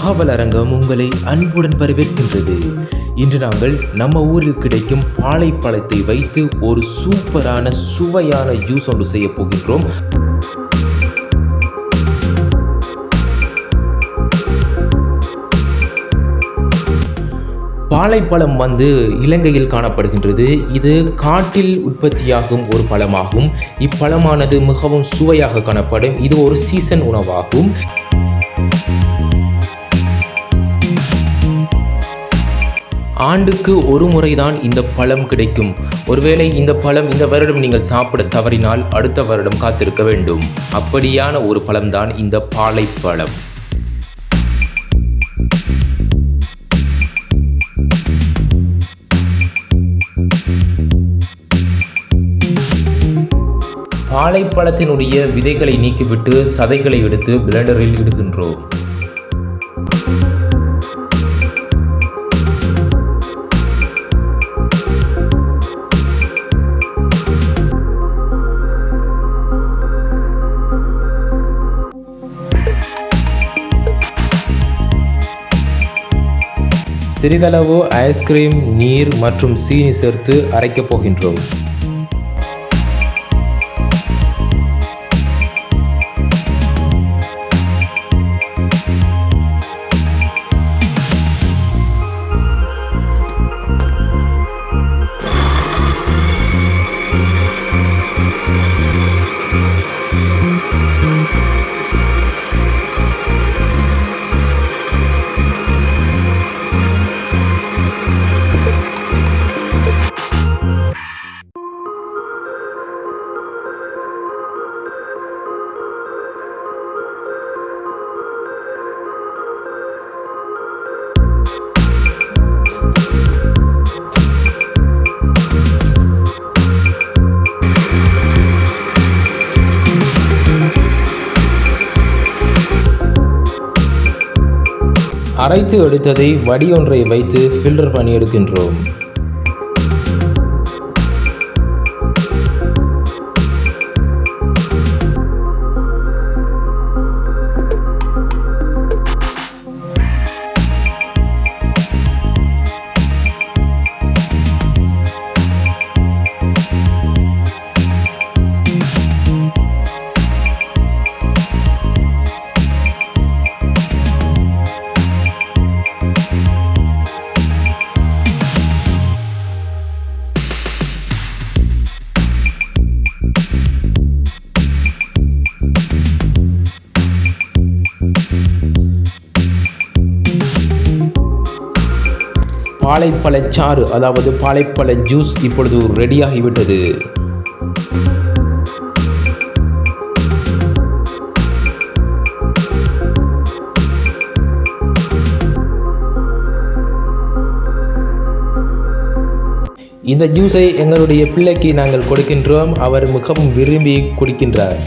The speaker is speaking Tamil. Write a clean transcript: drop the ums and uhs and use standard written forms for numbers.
தகவல் அரங்கம் உங்களை அன்புடன் வரவேற்கின்றது. இன்று நாங்கள் நம்ம ஊரில் கிடைக்கும் பாலைப்பழத்தை வைத்து ஒரு சூப்பரான சுவையான ஜூஸ் ஒன்று செய்ய போகின்றோம். பாலைப்பழம் இலங்கையில் காணப்படுகின்றது. இது காட்டில் உற்பத்தியாகும் ஒரு பழமாகும். இப்பழமானது மிகவும் சுவையாக காணப்படும். இது ஒரு சீசன் உணவாகும். ஆண்டுக்கு ஒரு முறைதான் இந்த பழம் கிடைக்கும். ஒருவேளை இந்த பழம் இந்த வருடம் நீங்கள் சாப்பிட தவறினால் அடுத்த வருடம் காத்திருக்க வேண்டும். அப்படியான ஒரு பழம்தான் இந்த பாலைப்பழம். பாலைப்பழத்தினுடைய விதைகளை நீக்கிவிட்டு சதைகளை எடுத்து பிளெண்டரில் இடுகின்றோம். சிறிதளவு ஐஸ்கிரீம், நீர் மற்றும் சீனி சேர்த்து அரைக்கப் போகின்றோம். அரைத்து எடுத்ததை வடியொன்றை வைத்து ஃபில்டர் பண்ணி எடுக்கின்றோம். பாலைப்பழச்சாறு அதாவது பாலைப்பழ ஜூஸ் இப்பொழுது ரெடியாகிவிட்டது. இந்த ஜூஸை எங்களுடைய பிள்ளைக்கு நாங்கள் கொடுக்கின்றோம். அவர் மிகவும் விரும்பி குடிக்கின்றார்.